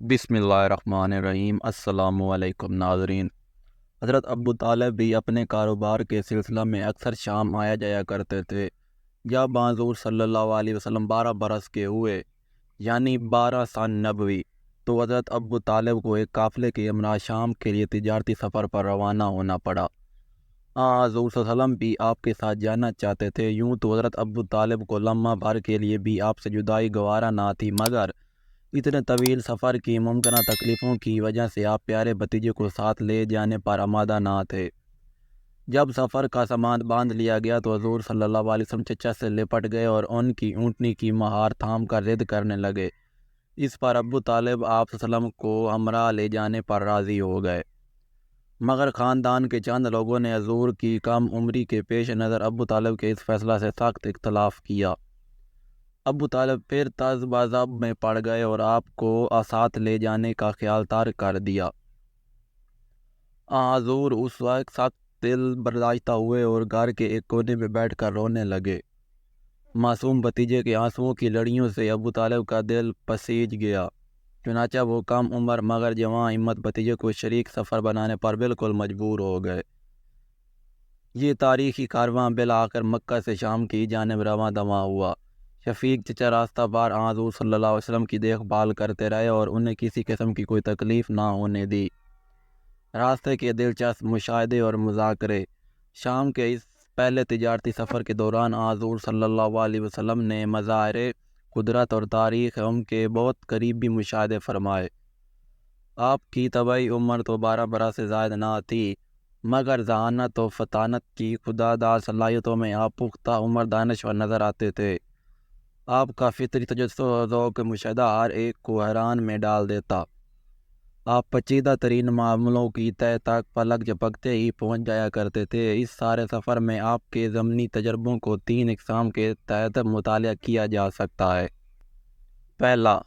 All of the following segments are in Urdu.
بسم اللہ الرحمن الرحیم۔ السلام علیکم ناظرین۔ حضرت ابو طالب بھی اپنے کاروبار کے سلسلہ میں اکثر شام آیا جایا کرتے تھے۔ جب حضور صلی اللہ علیہ وسلم 12 برس کے ہوئے، یعنی 12 سن نبوی، تو حضرت ابو طالب کو ایک قافلے کے ہمراہ شام کے لیے تجارتی سفر پر روانہ ہونا پڑا۔ حضور صلی اللہ علیہ وسلم بھی آپ کے ساتھ جانا چاہتے تھے۔ یوں تو حضرت ابو طالب کو لمحہ بھر کے لیے بھی آپ سے جدائی گوارا نہ تھی، مگر اتنے طویل سفر کی ممکنہ تکلیفوں کی وجہ سے آپ پیارے بھتیجے کو ساتھ لے جانے پر آمادہ نہ تھے۔ جب سفر کا سامان باندھ لیا گیا تو حضور صلی اللہ علیہ وسلم چچا سے لپٹ گئے اور ان کی اونٹنی کی مہار تھام کر ضد کرنے لگے۔ اس پر ابو طالب آپ صلی اللہ علیہ وسلم کو ہمراہ لے جانے پر راضی ہو گئے، مگر خاندان کے چند لوگوں نے حضور کی کم عمری کے پیش نظر ابو طالب کے اس فیصلہ سے سخت اختلاف کیا۔ ابو طالب پھر تذبذب میں پڑ گئے اور آپ کو ساتھ لے جانے کا خیال ترک کر دیا۔ حضور اس وقت سخت دل برداشتہ ہوئے اور گھر کے ایک کونے میں بیٹھ کر رونے لگے۔ معصوم بھتیجے کے آنسوؤں کی لڑیوں سے ابو طالب کا دل پسیج گیا، چنانچہ وہ کم عمر مگر جوان ہمت بھتیجے کو شریک سفر بنانے پر بالکل مجبور ہو گئے۔ یہ تاریخی کارواں بالآخر مکہ سے شام کی جانب رواں دواں ہوا۔ شفیق چچا راستہ بار حضور صلی اللہ علیہ وسلم کی دیکھ بھال کرتے رہے اور انہیں کسی قسم کی کوئی تکلیف نہ ہونے دی۔ راستے کے دلچسپ مشاہدے اور مذاکرے۔ شام کے اس پہلے تجارتی سفر کے دوران حضور صلی اللہ علیہ وسلم نے مظاہر قدرت اور تاریخ کے بہت قریبی مشاہدے فرمائے۔ آپ کی طبعی عمر تو 12 برس سے زائد نہ تھی، مگر ذہانت و فطانت کی خداداد صلاحیتوں میں آپ پختہ عمر دانشور نظر آتے تھے۔ آپ کا فطری تجسس و ذوق مشاہدہ ہر ایک کو حیران میں ڈال دیتا۔ آپ پیچیدہ ترین معاملوں کی تہہ تک پلک جھپکتے ہی پہنچ جایا کرتے تھے۔ اس سارے سفر میں آپ کے ضمنی تجربوں کو 3 اقسام کے تحت مطالعہ کیا جا سکتا ہے۔ پہلا،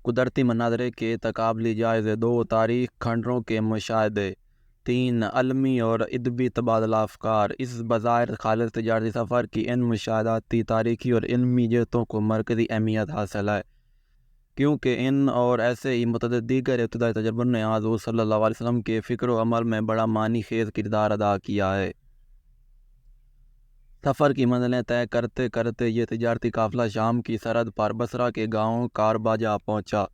قدرتی مناظرے کے تقابلی جائزے۔ 2، تاریخ کھنڈروں کے مشاہدے۔ 3، علمی اور ادبی تبادلہ افکار۔ اس بظاہر خالص تجارتی سفر کی ان مشاہداتی، تاریخی اور علمی جہتوں کو مرکزی اہمیت حاصل ہے، کیونکہ ان اور ایسے ہی متعدد دیگر ابتدائی تجربوں نے حضور صلی اللہ علیہ وسلم کے فکر و عمل میں بڑا معنی خیز کردار ادا کیا ہے۔ سفر کی منزلیں طے کرتے کرتے یہ تجارتی قافلہ شام کی سرحد پر بصرہ کے گاؤں کاربا جا پہنچا۔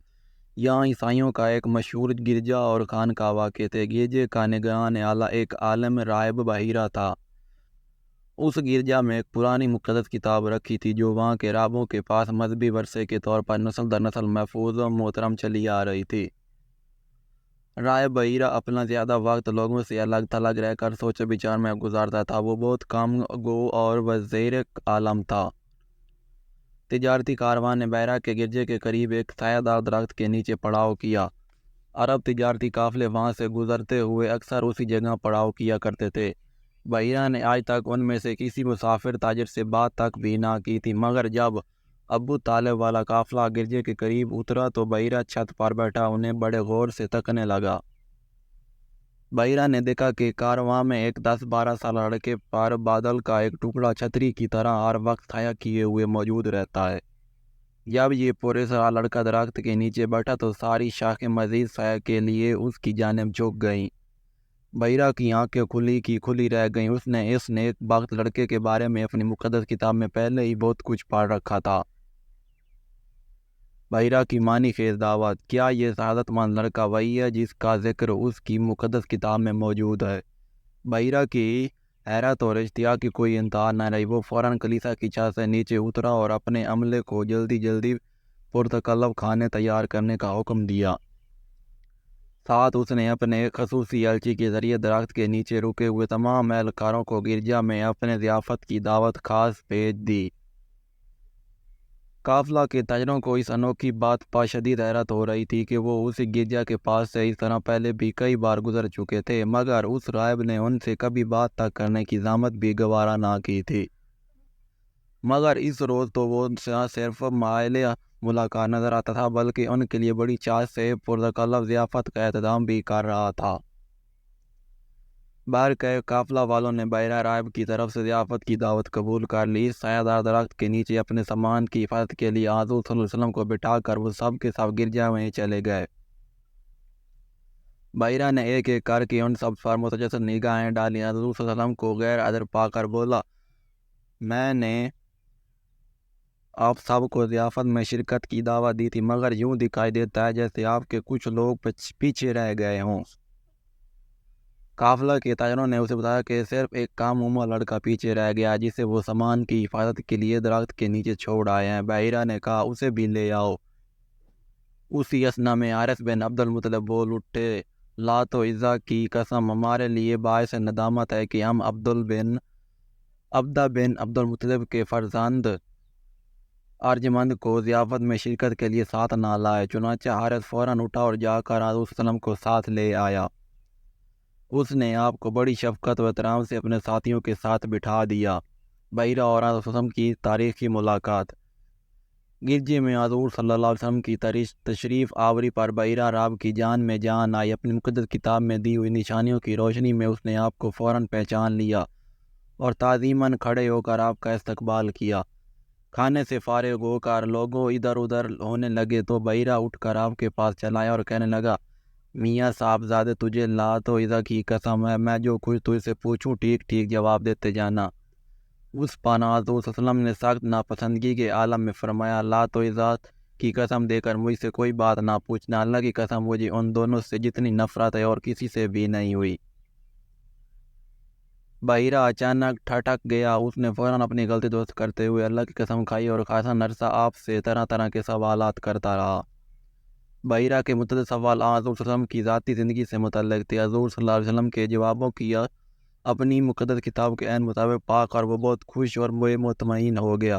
یہاں عیسائیوں کا ایک مشہور گرجا اور خانقاہ واقع تھے۔ گرجے کا نگران اعلیٰ ایک عالم راہب بحیرہ تھا۔ اس گرجا میں ایک پرانی مقدس کتاب رکھی تھی جو وہاں کے راہبوں کے پاس مذہبی ورثے کے طور پر نسل در نسل محفوظ و محترم چلی آ رہی تھی۔ راہب بحیرہ اپنا زیادہ وقت لوگوں سے الگ تھلگ رہ کر سوچ و بچار میں گزارتا تھا۔ وہ بہت کم گو اور وزیر عالم تھا۔ تجارتی کارواں نے بحیرہ کے گرجے کے قریب ایک سایہ دار درخت کے نیچے پڑاؤ کیا۔ عرب تجارتی قافلے وہاں سے گزرتے ہوئے اکثر اسی جگہ پڑاؤ کیا کرتے تھے۔ بحیرہ نے آج تک ان میں سے کسی مسافر تاجر سے بات تک بھی نہ کی تھی، مگر جب ابو طالب والا قافلہ گرجے کے قریب اترا تو بحیرہ چھت پر بیٹھا انہیں بڑے غور سے تکنے لگا۔ بحیرہ نے دیکھا کہ کارواں میں ایک 10-12 سالہ لڑکے پر بادل کا ایک ٹکڑا چھتری کی طرح ہر وقت سایہ کیے ہوئے موجود رہتا ہے۔ جب یہ پراسرار لڑکا درخت کے نیچے بیٹھا تو ساری شاخیں مزید سایہ کے لیے اس کی جانب جھک گئیں۔ بحیرہ کی آنکھیں کھلی کی کھلی رہ گئیں۔ اس نے اس نیک بخت لڑکے کے بارے میں اپنی مقدس کتاب میں پہلے ہی بہت کچھ پڑھ رکھا تھا۔ بحیرہ کی معنی خیز دعوت: کیا یہ سعادت مند لڑکا وہی ہے جس کا ذکر اس کی مقدس کتاب میں موجود ہے؟ بحیرہ کی حیرت اور اشتیاق کی کوئی انتہا نہ رہی۔ وہ فوراً کلیسا کی چھت سے نیچے اترا اور اپنے عملے کو جلدی جلدی پرتکلف کھانے تیار کرنے کا حکم دیا۔ ساتھ اس نے اپنے ایک خصوصی ایلچی کے ذریعے درخت کے نیچے رکے ہوئے تمام اہلکاروں کو گرجا میں اپنے ضیافت کی دعوت خاص بھیج دی۔ قافلہ کے تاجروں کو اس انوکھی بات پر شدید حیرت ہو رہی تھی کہ وہ اس گرجا کے پاس سے اس طرح پہلے بھی کئی بار گزر چکے تھے، مگر اس راہب نے ان سے کبھی بات تک کرنے کی زحمت بھی گوارا نہ کی تھی۔ مگر اس روز تو وہ صرف مائل ملاقات نظر آتا تھا، بلکہ ان کے لیے بڑی چاہت سے پرتکلف ضیافت کا اہتمام بھی کر رہا تھا۔ باہر کے قافلہ والوں نے بحیرہ راہب کی طرف سے ضیافت کی دعوت قبول کر لی۔ اس سایہ دار درخت کے نیچے اپنے سامان کی حفاظت کے لیے حضور صلی اللہ علیہ وسلم کو بٹھا کر وہ سب کے سب گرجا میں چلے گئے۔ بحیرہ نے ایک ایک کر کے ان سب پر متجسس نگاہیں ڈالی۔ حضور صلی اللہ علیہ وسلم کو غیر ادر پا کر بولا، میں نے آپ سب کو ضیافت میں شرکت کی دعوت دی تھی، مگر یوں دکھائی دیتا ہے جیسے آپ کے کچھ لوگ پیچھے رہ گئے ہوں۔ قافلہ کے تاجروں نے اسے بتایا کہ صرف ایک کام عمر لڑکا پیچھے رہ گیا جسے وہ سامان کی حفاظت کے لیے درخت کے نیچے چھوڑ آئے ہیں۔ بحیرہ نے کہا، اسے بھی لے آؤ۔ اسی اثنا میں حارث بن عبد المطلب بول اٹھے، لات و عزا کی قسم، ہمارے لیے باعث ندامت ہے کہ ہم عبدہ بن عبد المطلب کے فرزند ارجمند کو ضیافت میں شرکت کے لیے ساتھ نہ لائے۔ چنانچہ حارث فوراً اٹھا اور جا کر حضور صلی اللہ علیہ وسلم کو ساتھ لے آیا۔ اس نے آپ کو بڑی شفقت و احترام سے اپنے ساتھیوں کے ساتھ بٹھا دیا۔ بحیرہ اور حضرت صلی اللہ علیہ وسلم کی تاریخی ملاقات۔ گرجے میں حضور صلی اللہ علیہ وسلم کی تشریف آوری پر بحیرہ راب کی جان میں جان آئی۔ اپنی مقدس کتاب میں دی ہوئی نشانیوں کی روشنی میں اس نے آپ کو فوراً پہچان لیا اور تعظیماً کھڑے ہو کر آپ کا استقبال کیا۔ کھانے سے فارغ ہو کر لوگوں ادھر ادھر ہونے لگے تو بحیرہ اٹھ کر آپ کے پاس چلا آیا اور کہنے لگا، میاں صاحب زادے، تجھے لات و عزا کی قسم ہے، میں جو کچھ تجھ سے پوچھوں ٹھیک ٹھیک جواب دیتے جانا۔ اس پانا حضور صلی اللہ علیہ وسلم نے سخت ناپسندگی کے عالم میں فرمایا، لات و عزا کی قسم دے کر مجھ سے کوئی بات نہ پوچھنا، اللہ کی قسم مجھے ان دونوں سے جتنی نفرت ہے اور کسی سے بھی نہیں ہوئی۔ بحیرہ اچانک ٹھٹک گیا۔ اس نے فوراً اپنی غلطی درست کرتے ہوئے اللہ کی قسم کھائی اور خاصا عرصہ آپ سے طرح طرح کے سوالات کرتا رہا۔ بحیرہ کے متعدد سوال حضور صلی اللہ علیہ وسلم کی ذاتی زندگی سے متعلق تھے۔ حضور صلی اللہ علیہ وسلم کے جوابوں کی اپنی مقدس کتاب کے عین مطابق پا کر وہ بہت خوش اور مطمئن ہو گیا۔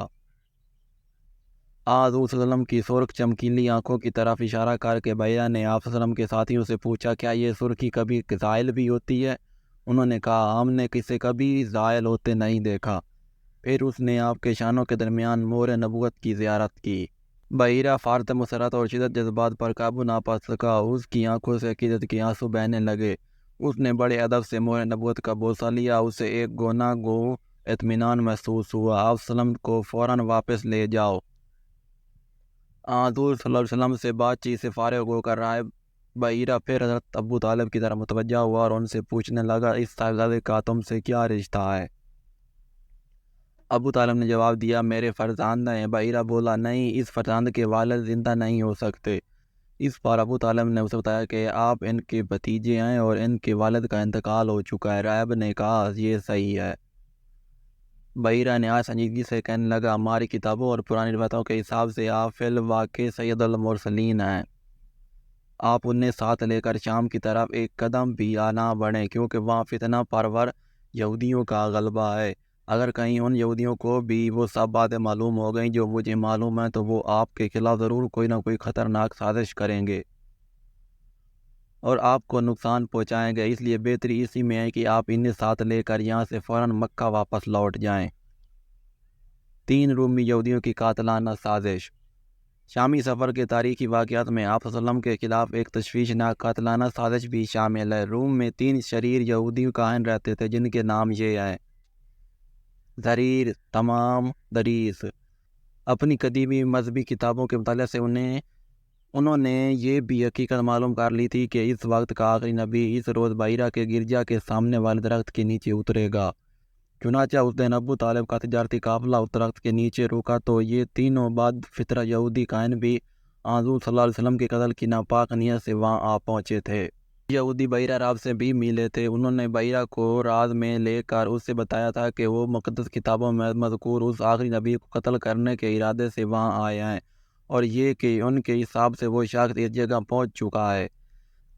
حضور صلی اللہ علیہ وسلم کی سرخ چمکیلی آنکھوں کی طرف اشارہ کر کے بحیرہ نے آپ صلی اللہ علیہ وسلم کے ساتھیوں سے پوچھا، کیا یہ سرخی کبھی زائل بھی ہوتی ہے؟ انہوں نے کہا، ہم نے کسے کبھی زائل ہوتے نہیں دیکھا۔ پھر اس نے آپ کے شانوں کے درمیان مور نبوت کی زیارت کی۔ بحیرہ فارط مسرت اور شدت جذبات پر قابو نہ پا سکا، اس کی آنکھوں سے عقیدت کے آنسو بہنے لگے۔ اس نے بڑے ادب سے مور نبوت کا بوسہ لیا۔ اسے ایک گناہ گو اطمینان محسوس ہوا۔ آپ صلی اللہ علیہ وسلم کو فوراً واپس لے جاؤ۔ حضور صلی اللہ علیہ وسلم سے بات چیت سے فارغ ہو کر راہب بحیرہ پھر حضرت ابو طالب کی طرف متوجہ ہوا اور ان سے پوچھنے لگا، اس صاحبزادے کا تم سے کیا رشتہ ہے؟ ابو طالب نے جواب دیا، میرے فرزند ہیں۔ بحیرہ بولا، نہیں، اس فرزند کے والد زندہ نہیں ہو سکتے۔ اس پر ابو طالب نے اسے بتایا کہ آپ ان کے بھتیجے ہیں اور ان کے والد کا انتقال ہو چکا ہے۔ راہب نے کہا، یہ صحیح ہے۔ بحیرہ نے آج سنجیدگی سے کہنے لگا، ہماری کتابوں اور پرانی روایتوں کے حساب سے آپ فی الواقع سید المرسلین ہیں۔ آپ انہیں ساتھ لے کر شام کی طرف ایک قدم بھی نہ بڑھیں، کیونکہ وہاں فتنہ پرور یہودیوں کا غلبہ ہے۔ اگر کہیں ان یہودیوں کو بھی وہ سب باتیں معلوم ہو گئیں جو مجھے معلوم ہیں تو وہ آپ کے خلاف ضرور کوئی نہ کوئی خطرناک سازش کریں گے اور آپ کو نقصان پہنچائیں گے۔ اس لیے بہتری اسی میں ہے کہ آپ انہیں ساتھ لے کر یہاں سے فوراً مکہ واپس لوٹ جائیں۔ 3 رومی یہودیوں کی قاتلانہ سازش۔ شامی سفر کے تاریخی واقعات میں آپ صلی اللہ علیہ وسلم کے خلاف ایک تشویشناک قاتلانہ سازش بھی شامل ہے۔ روم میں 3 شریر یہودی کاہن رہتے تھے جن کے نام یہ ہیں: زریر، تمام، دریس۔ اپنی قدیمی مذہبی کتابوں کے مطالعے سے انہوں نے یہ بھی حقیقت معلوم کر لی تھی کہ اس وقت کا آخری نبی اس روز بحیرہ کے گرجا کے سامنے والے درخت کے نیچے اترے گا۔ چنانچہ اس دن ابو طالب کا تجارتی قافلہ اس درخت کے نیچے رکا تو یہ تینوں بعد فطرہ یہودی کاہن بھی حضور صلی اللہ علیہ وسلم کے قتل کی ناپاک نیت سے وہاں آ پہنچے تھے۔ یہودی بحیرہ راب سے بھی ملے تھے۔ انہوں نے بحیرہ کو راز میں لے کر اس سے بتایا تھا کہ وہ مقدس کتابوں میں مذکور اس آخری نبی کو قتل کرنے کے ارادے سے وہاں آئے ہیں اور یہ کہ ان کے حساب سے وہ شخص اس جگہ پہنچ چکا ہے۔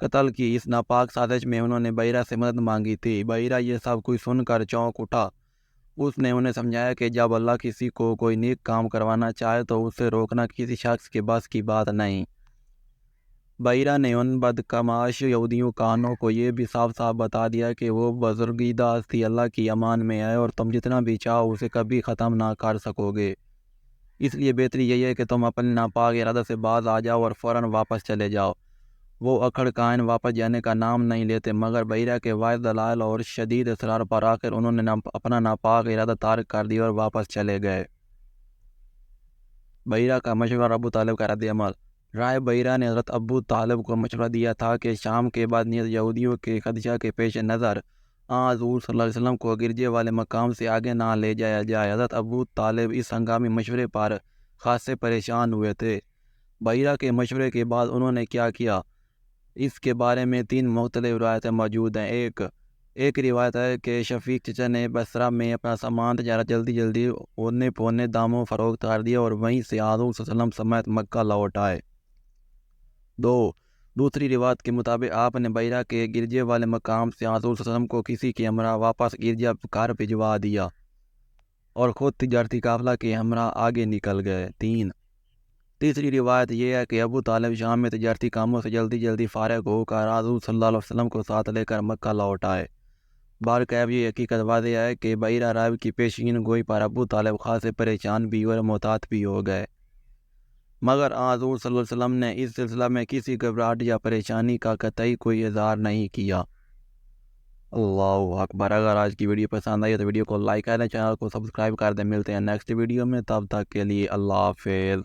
قتل کی اس ناپاک سازش میں انہوں نے بحیرہ سے مدد مانگی تھی۔ بحیرہ یہ سب کچھ سن کر چونک اٹھا۔ اس نے انہیں سمجھایا کہ جب اللہ کسی کو کوئی نیک کام کروانا چاہے تو اسے روکنا کسی شخص کے بس کی بات نہیں۔ بحیرہ نے ان بدکماش یہودیوں کاہنوں کو یہ بھی صاف صاف بتا دیا کہ وہ بزرگیدہ ہستی اللہ کی امان میں ہے اور تم جتنا بھی چاہو اسے کبھی ختم نہ کر سکو گے۔ اس لیے بہتری یہی ہے کہ تم اپنے ناپاک ارادہ سے باز آ جاؤ اور فوراً واپس چلے جاؤ۔ وہ اکھڑ کاہن واپس جانے کا نام نہیں لیتے، مگر بحیرہ کے واضح دلائل اور شدید اصرار پر آخر انہوں نے اپنا ناپاک ارادہ تارک کر دیا اور واپس چلے گئے۔ بحیرہ کا مشورہ، ابو طالب کا رد عمل۔ رائے بحیرہ نے حضرت ابو طالب کو مشورہ دیا تھا کہ شام کے بعد نیز یہودیوں کے خدشہ کے پیش نظر حضور صلی اللہ علیہ وسلم کو گرجے والے مقام سے آگے نہ لے جایا جائے۔ حضرت ابو طالب اس ہنگامی مشورے پر خاصے پریشان ہوئے تھے۔ بحیرہ کے مشورے کے بعد انہوں نے کیا کیا، اس کے بارے میں 3 مختلف روایتیں موجود ہیں۔ ایک روایت ہے کہ شفیق چچا نے بصرہ میں اپنا سامان تجارت جلدی اونے پونے داموں فروخت کر دیا اور وہیں سے حضور صلی اللہ علیہ وسلم سمیت مکہ لوٹ آئے۔ دوسری روایت کے مطابق آپ نے بحیرہ کے گرجے والے مقام سے حضور صلی اللہ علیہ وسلم کو کسی کے ہمراہ واپس گرجا گھر بھجوا دیا اور خود تجارتی قافلہ کے ہمراہ آگے نکل گئے۔ تیسری روایت یہ ہے کہ ابو طالب شام میں تجارتی کاموں سے جلدی فارغ ہو کر حضور صلی اللہ علیہ وسلم کو ساتھ لے کر مکہ لوٹ آئے۔ بہرکیف یہ حقیقت واضح ہے کہ بحیرہ راہب کی پیشین گوئی پر ابو طالب خاصے پریشان بھی اور محتاط بھی ہو گئے، مگر حضور صلی اللہ علیہ وسلم نے اس سلسلہ میں کسی گھبراہٹ یا پریشانی کا قطعی کوئی اظہار نہیں کیا۔ اللہ اکبر۔ اگر آج کی ویڈیو پسند آئی تو ویڈیو کو لائک کریں، چینل کو سبسکرائب کر دیں۔ ملتے ہیں نیکسٹ ویڈیو میں، تب تک کے لیے اللہ حافظ۔